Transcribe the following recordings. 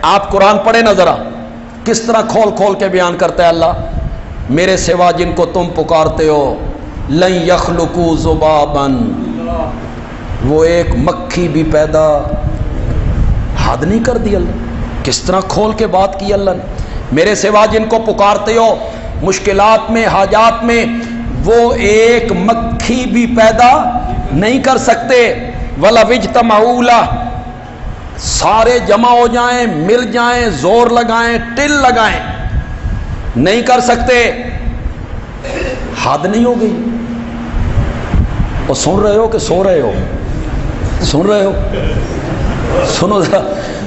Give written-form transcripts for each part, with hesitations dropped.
آپ قرآن پڑھیں نا ذرا، کس طرح کھول کھول کے بیان کرتا ہے اللہ، میرے سوا جن کو تم پکارتے ہو لن یخلقوا ذبابا، وہ ایک مکھی بھی پیدا، حد نہیں کر دی اللہ، کس طرح کھول کے بات کی اللہ نے، میرے سوا جن کو پکارتے ہو مشکلات میں حاجات میں، وہ ایک مکھی بھی پیدا نہیں کر سکتے، وَلَوِ اجْتَمَعُوا لَهُ، سارے جمع ہو جائیں، مل جائیں، زور لگائیں، ٹل لگائیں، نہیں کر سکتے، حد نہیں ہو گئی؟ اور سن رہے ہو کہ سو رہے ہو؟ سن رہے ہو؟ سنو ذرا،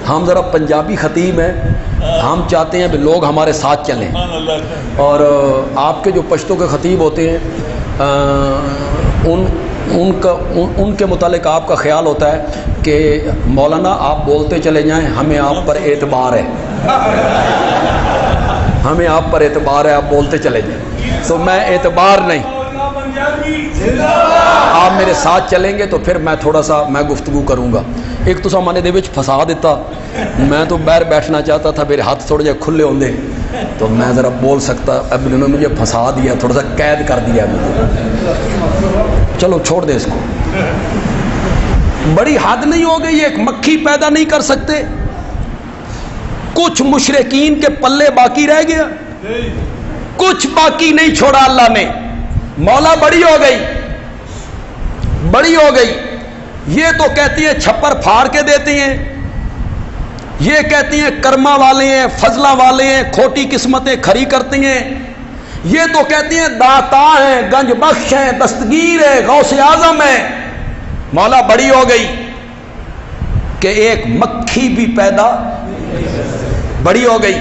ہم ذرا پنجابی خطیب ہیں، ہم چاہتے ہیں کہ لوگ ہمارے ساتھ چلیں، اور آپ کے جو پشتو کے خطیب ہوتے ہیں ان کے متعلق آپ کا خیال ہوتا ہے کہ مولانا آپ بولتے چلے جائیں، ہمیں آپ پر اعتبار ہے، ہمیں آپ پر اعتبار ہے، آپ بولتے چلے جائیں، تو میں اعتبار نہیں، آپ میرے ساتھ چلیں گے تو پھر میں تھوڑا سا میں گفتگو کروں گا۔ ایک تو سا میں نے دے وچ پھسا دیتا، میں تو باہر بیٹھنا چاہتا تھا، میرے ہاتھ تھوڑے جے کھلے ہوندے تو میں ذرا بول سکتا، اب انہوں نے مجھے پھنسا دیا، تھوڑا سا قید کر دیا مجھے، چلو چھوڑ دے اس کو، بڑی حد نہیں ہو گئی؟ ایک مکھی پیدا نہیں کر سکتے؟ کچھ مشرکین کے پلے باقی رہ گیا، کچھ باقی نہیں چھوڑا اللہ نے، مولا بڑی ہو گئی، بڑی ہو گئی، یہ تو کہتی ہیں چھپر پھاڑ کے دیتی ہیں، یہ کہتی ہیں کرما والے ہیں، فضلہ والے ہیں، کھوٹی قسمتیں کھری کرتی ہیں، یہ تو کہتی ہیں داتا ہیں، گنج بخش ہیں، دستگیر ہے، غوث اعظم ہے، مولا بڑی ہو گئی کہ ایک مکھی بھی پیدا، بڑی ہو گئی۔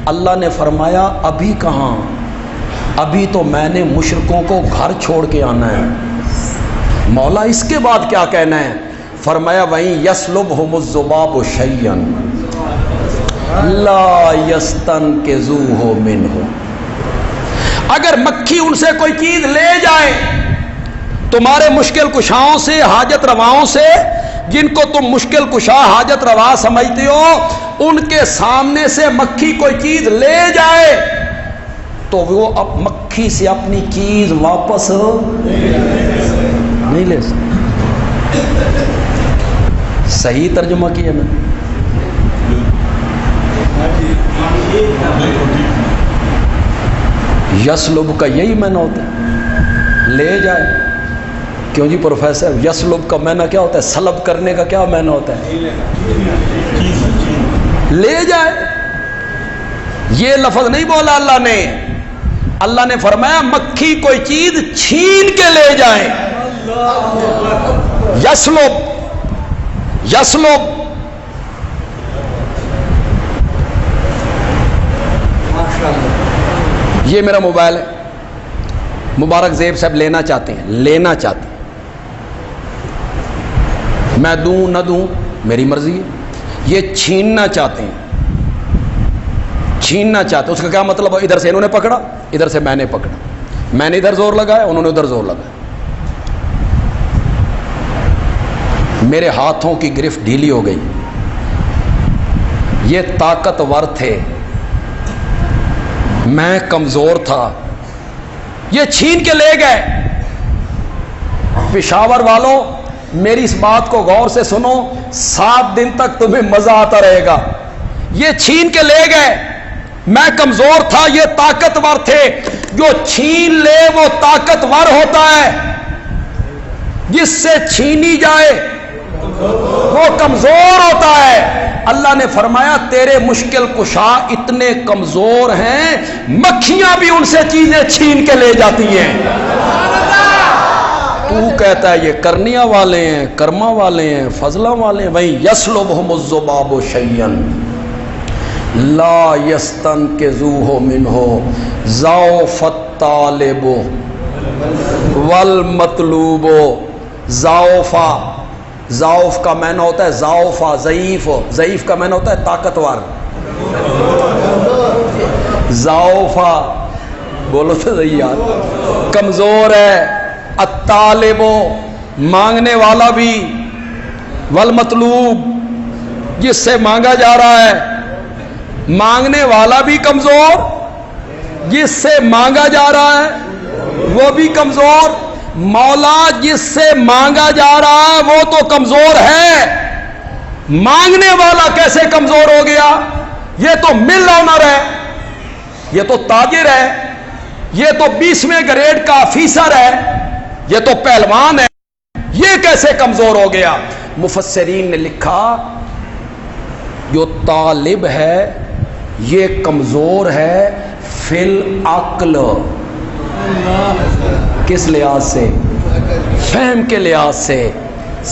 اللہ نے فرمایا ابھی کہاں، ابھی تو میں نے مشرکوں کو گھر چھوڑ کے آنا ہے، مولا اس کے بعد کیا کہنا ہے؟ فرمایا وَإِن يَسْلُبْهُمُ الذُّبَابُ شَيْئًا لَا يَسْتَنْقِذُوهُ مِنْهُ، اگر مکھی ان سے کوئی چیز لے جائے تمہارے مشکل کشاؤں سے، حاجت رواؤں سے، جن کو تم مشکل کشا حاجت روا سمجھتے ہو، ان کے سامنے سے مکھی کوئی چیز لے جائے تو وہ اب مکھی سے اپنی چیز واپس نہیں لے سکتے۔ صحیح ترجمہ کیا نا؟ یسلب کا یہی معنی ہوتا ہے، لے جائے۔ کیوں جی پروفیسر، یسلب کا معنی کیا ہوتا ہے؟ سلب کرنے کا کیا معنی ہوتا ہے؟ لے جائے۔ یہ لفظ نہیں بولا اللہ نے، اللہ نے فرمایا مکھی کوئی چیز چھین کے لے جائے، یسلب، یسلب۔ یہ میرا موبائل ہے، مبارک زیب صاحب لینا چاہتے ہیں، لینا چاہتے ہیں، میں دوں نہ دوں میری مرضی ہے، یہ چھیننا چاہتے ہیں، چھیننا چاہتے ہیں۔ اس کا کیا مطلب؟ ادھر سے انہوں نے پکڑا، ادھر سے میں نے پکڑا، میں نے ادھر زور لگایا، انہوں نے ادھر زور لگایا، میرے ہاتھوں کی گرفت ڈھیلی ہو گئی، یہ طاقتور تھے، میں کمزور تھا، یہ چھین کے لے گئے۔ پشاور والوں میری اس بات کو غور سے سنو، 7 دن تک تمہیں مزہ آتا رہے گا۔ یہ چھین کے لے گئے، میں کمزور تھا، یہ طاقتور تھے، جو چھین لے وہ طاقتور ہوتا ہے، جس سے چھینی جائے وہ کمزور ہوتا ہے۔ اللہ نے فرمایا تیرے مشکل کشا اتنے کمزور ہیں، مکھیاں بھی ان سے چیزیں چھین کے لے جاتی ہیں۔ تو کہتا ہے یہ کرنیاں والے ہیں، کرما والے ہیں، فضلہ والے ہیں۔ وہیں یسلبہم الذباب شیئا لا یستنقذوہ منہ ضعف الطالب والمطلوب۔ ضعفا، ضعف کا معنی ہوتا ہے ضعفا، ضعیف، ضعیف کا معنی ہوتا ہے طاقتور، ضعفا بولو تو صحیح یار، کمزور ہے، الطالب مانگنے والا بھی، والمطلوب جس سے مانگا جا رہا ہے، مانگنے والا بھی کمزور، جس سے مانگا جا رہا ہے وہ بھی کمزور، مولا جس سے مانگا جا رہا ہے وہ تو کمزور ہے، مانگنے والا کیسے کمزور ہو گیا؟ یہ تو مل آنر ہے، یہ تو تاجر ہے، یہ تو 20ویں گریڈ کا آفیسر ہے، یہ تو پہلوان ہے، یہ کیسے کمزور ہو گیا؟ مفسرین نے لکھا جو طالب ہے یہ کمزور ہے فی العقل، کس لحاظ سے؟ فہم کے لحاظ سے،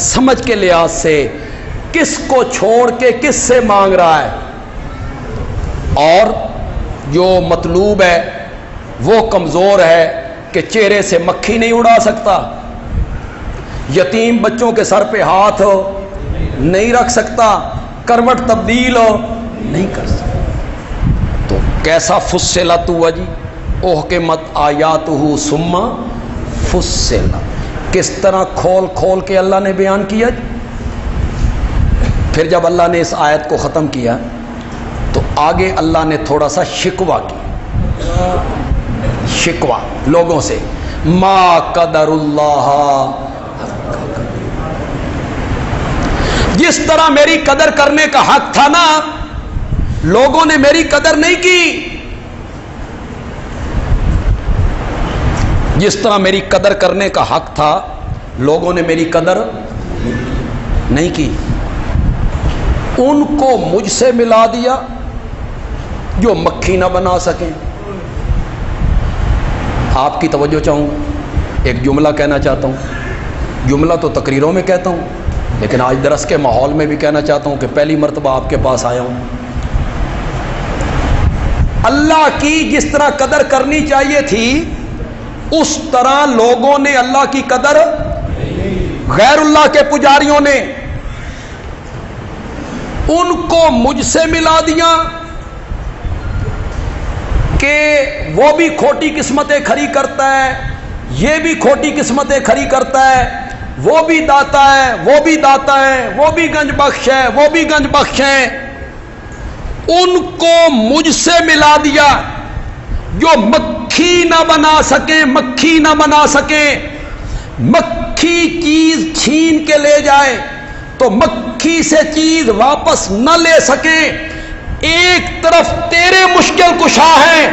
سمجھ کے لحاظ سے، کس کو چھوڑ کے کس سے مانگ رہا ہے۔ اور جو مطلوب ہے وہ کمزور ہے کہ چہرے سے مکھی نہیں اڑا سکتا، یتیم بچوں کے سر پہ ہاتھ نہیں رکھ سکتا، کروٹ تبدیل نہیں کر سکتا۔ تو کیسا فصلت ہوا جی، احکمت آیاتہ ثم فصلت، کس طرح کھول کھول کے اللہ نے بیان کیا جی۔ پھر جب اللہ نے اس آیت کو ختم کیا تو آگے اللہ نے تھوڑا سا شکوہ کیا، شکوہ لوگوں سے، ما قدر اللہ، جس طرح میری قدر کرنے کا حق تھا نا، لوگوں نے میری قدر نہیں کی، جس طرح میری قدر کرنے کا حق تھا لوگوں نے میری قدر نہیں کی، ان کو مجھ سے ملا دیا جو مکھی نہ بنا سکیں۔ آپ کی توجہ چاہوں گا، ایک جملہ کہنا چاہتا ہوں، جملہ تو تقریروں میں کہتا ہوں لیکن آج درس کے ماحول میں بھی کہنا چاہتا ہوں کہ پہلی مرتبہ آپ کے پاس آیا ہوں۔ اللہ کی جس طرح قدر کرنی چاہیے تھی اس طرح لوگوں نے اللہ کی قدر، غیر اللہ کے پجاریوں نے ان کو مجھ سے ملا دیا کہ وہ بھی کھوٹی قسمتیں کھڑی کرتا ہے، یہ بھی کھوٹی قسمتیں کھڑی کرتا ہے، وہ بھی داتا ہے، وہ بھی داتا ہے، وہ بھی گنج بخش ہے، وہ بھی گنج بخش ہے، ان کو مجھ سے ملا دیا جو مکھی نہ بنا سکے، مکھی نہ بنا سکے، مکھی چیز چھین کے لے جائے تو مکھی سے چیز واپس نہ لے سکے۔ ایک طرف تیرے مشکل کشا ہیں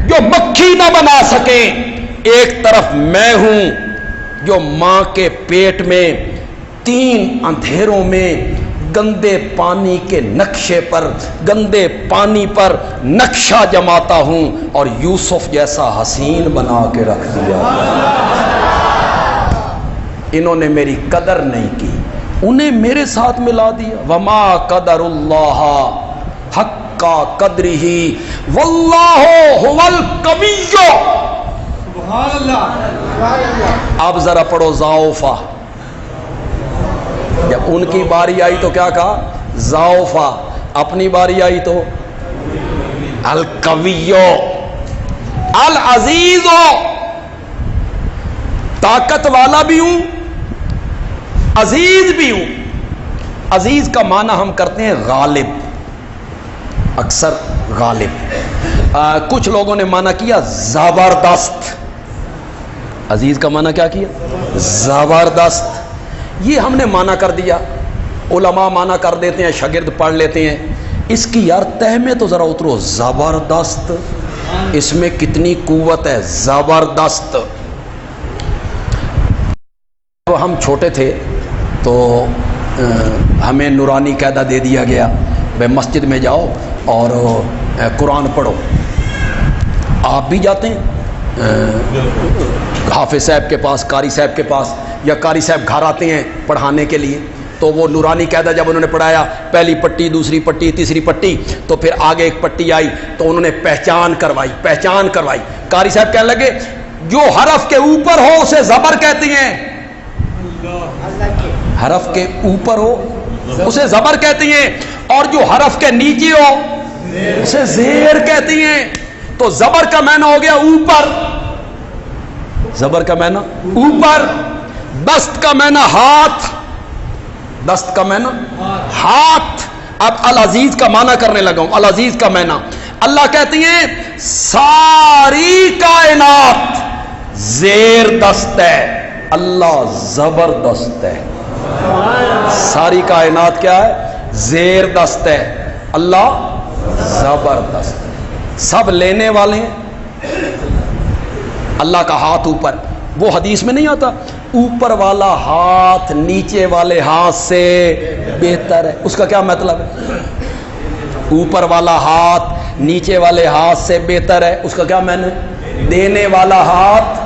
جو مکھی نہ بنا سکے، ایک طرف میں ہوں جو ماں کے پیٹ میں 3 اندھیروں میں گندے پانی کے نقشے پر، گندے پانی پر نقشہ جماتا ہوں اور یوسف جیسا حسین بنا کے رکھ دیا۔ انہوں نے میری قدر نہیں کی، انہیں میرے ساتھ ملا دیا۔ وما قدر اللہ حق قدرہ واللہ هو القوی۔ سبحان اللہ۔ اب ذرا پڑھو ضعفا، جب ان کی باری آئی تو کیا کہا؟ ضعفا، اپنی باری آئی تو القوی العزیز، طاقت والا بھی ہوں، عزیز بھی ہوں۔ عزیز کا معنی ہم کرتے ہیں غالب، اکثر غالب، کچھ لوگوں نے معنی کیا زبردست۔ عزیز کا معنی کیا کیا؟ زبردست۔ یہ ہم نے معنی کر دیا، علماء معنی کر دیتے ہیں، شاگرد پڑھ لیتے ہیں۔ اس کی یار تہ میں تو ذرا اترو، زبردست، اس میں کتنی قوت ہے، زبردست۔ تو ہم چھوٹے تھے تو ہمیں نورانی قاعدہ دے دیا گیا، بھائی مسجد میں جاؤ اور قرآن پڑھو۔ آپ بھی جاتے ہیں حافظ صاحب کے پاس، قاری صاحب کے پاس، یا قاری صاحب گھر آتے ہیں پڑھانے کے لیے، تو وہ نورانی قاعدہ جب انہوں نے پڑھایا، پہلی پٹی، دوسری پٹی، تیسری پٹی، تو پھر آگے ایک پٹی آئی تو انہوں نے پہچان کروائی۔ قاری صاحب کہنے لگے جو حرف کے اوپر ہو اسے زبر کہتے ہیں، حرف کے اوپر ہو اسے زبر کہتی ہیں، اور جو حرف کے نیچے ہو اسے زیر کہتی ہیں۔ تو زبر کا معنی ہو گیا اوپر، زبر کا معنی اوپر، دست کا معنی ہاتھ، دست کا معنی ہاتھ، اب العزیز کا معنی کرنے لگا ہوں. العزیز کا معنی اللہ کہتی ہیں ساری کائنات زیر دست ہے, اللہ زبردست ہے. ساری کائنات کیا ہے؟ زیر دست ہے, اللہ زبردست ہے. سب لینے والے ہیں, اللہ کا ہاتھ اوپر. وہ حدیث میں نہیں آتا اوپر والا ہاتھ نیچے والے ہاتھ سے بہتر ہے؟ اس کا کیا مطلب ہے؟ اوپر والا ہاتھ نیچے والے ہاتھ سے بہتر ہے, اس کا کیا معنی؟ دینے والا ہاتھ